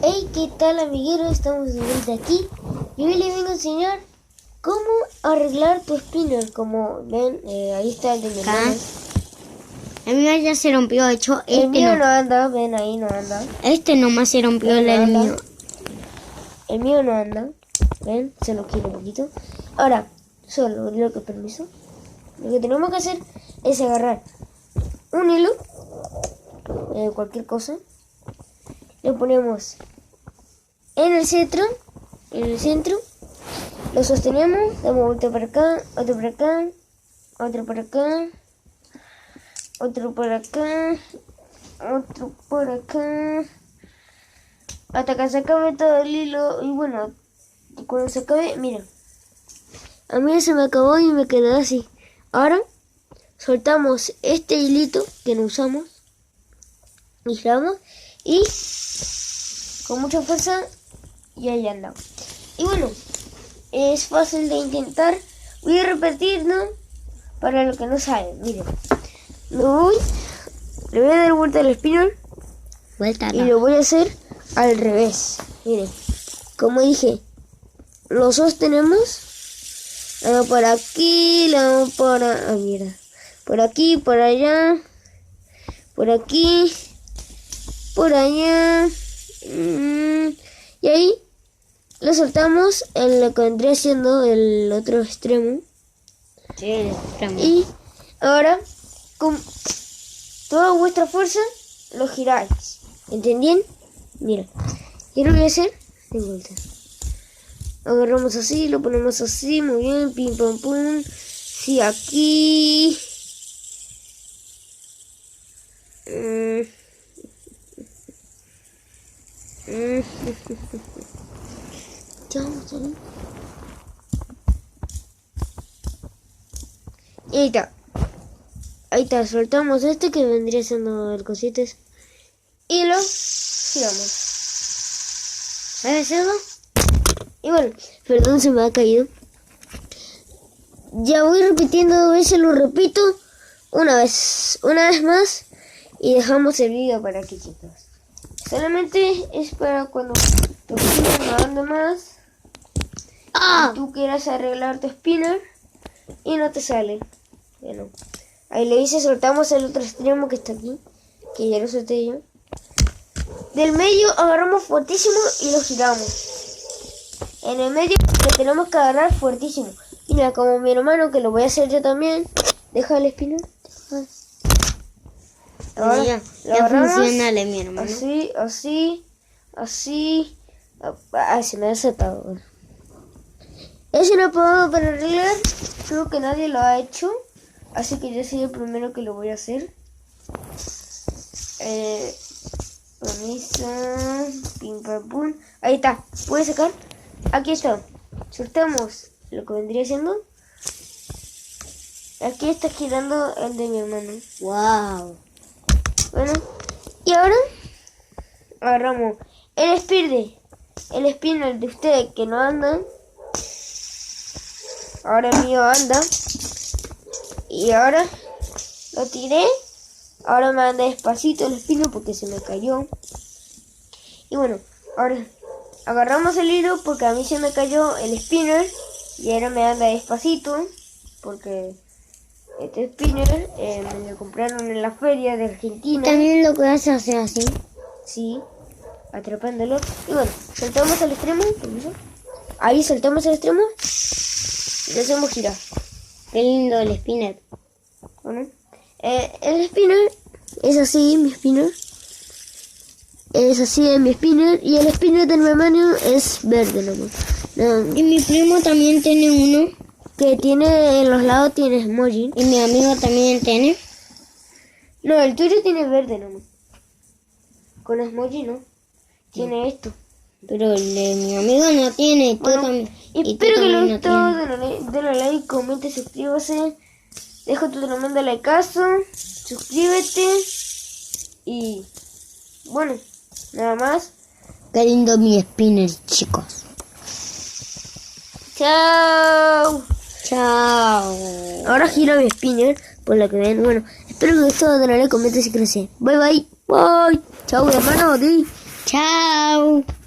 Hey, ¿qué tal, amigueros? Estamos de vuelta aquí y hoy les vengo a enseñar cómo arreglar tu spinner. Como ven, ahí está el de mi hermano. El mío ya se rompió, de hecho El mío no anda, ven ahí, no anda. Este nomás se rompió el mío. El mío no anda, ven, se lo quiero un poquito. Ahora, solo lo que permiso. Lo que tenemos que hacer es agarrar un hilo, cualquier cosa. Lo ponemos en el centro, lo sostenemos, damos vuelta para acá, otro para acá, otro para acá, otro para acá, otro por acá, hasta que se acabe todo el hilo. Y bueno, cuando se acabe, miren, a mí se me acabó y me quedó así. Ahora soltamos este hilito que no usamos y giramos y con mucha fuerza y ahí anda. Y bueno, es fácil de intentar. Voy a repetir, ¿no? Para los que no saben, miren, le voy a dar vuelta al spinner y lo voy a hacer al revés. Miren, como dije, lo sostenemos, la mano por aquí, la mano para, mira, por aquí, por allá, por aquí, por allá, y ahí lo soltamos en lo que vendría siendo el otro extremo. Sí, el extremo. Y ahora con toda vuestra fuerza lo giráis. ¿Entendían? Mira, yo lo voy a hacer de vuelta. Agarramos así, lo ponemos así, muy bien, pim pam pum. Sí, aquí. Y ahí está. Ahí está, soltamos este que vendría siendo el cosito ese. Y lo giramos. ¿Sabes eso? Y bueno, perdón, se me ha caído. Ya voy repitiendo 2 veces, lo repito una vez más y dejamos el video para aquí, chicos. Solamente es para cuando tu spinner no ande más y tú quieras arreglar tu spinner y no te sale. Bueno, ahí le dice, soltamos el otro extremo que está aquí, que ya lo solté yo. Del medio agarramos fuertísimo y lo giramos. En el medio lo tenemos que agarrar fuertísimo. Mira, como mi hermano, que lo voy a hacer yo también. Deja el spinner. Ahora ya agarramos, funciona mi hermano. Así. Ay, se me ha desatado. Ese no puedo para arreglar. Creo que nadie lo ha hecho. Así que yo soy el primero que lo voy a hacer. Permiso. Pim pam pum. Ahí está. ¿Puedes sacar? Aquí está. Soltamos lo que vendría siendo. Aquí está girando el de mi hermano. Wow. Bueno, y ahora agarramos el spinner de ustedes que no andan. Ahora el mío anda. Y ahora lo tiré. Ahora me anda despacito el spinner porque se me cayó. Y bueno, ahora agarramos el hilo porque a mí se me cayó el spinner. Y ahora me anda despacito porque este spinner me lo compraron en la feria de Argentina. También lo puedes hacer así. Sí, atrapándolo. Y bueno, soltamos al extremo. Ahí soltamos el extremo y lo hacemos girar. Qué lindo el spinner. Bueno, el spinner es así, mi spinner. Es así de mi spinner. Y el spinner de mi hermano es verde nomás. Y mi primo también tiene uno. Que tiene en los lados tiene emoji. Y mi amigo también tiene. No, el tuyo tiene verde nomás. Con emoji no. Tiene esto. Pero el de mi amigo no tiene. Y tú Bueno, también. y espero que les gustó. Denle like, comente, suscríbase. Deja tu tremendo likeazo. Suscríbete. Y bueno, nada más. Qué lindo mi spinner, chicos. Chao. Chao. Ahora giro mi spinner, por lo que ven. Bueno, espero que les gustó. Denle like, comente si crece. Bye bye. Bye. Chao, hermano. Chao. Chao.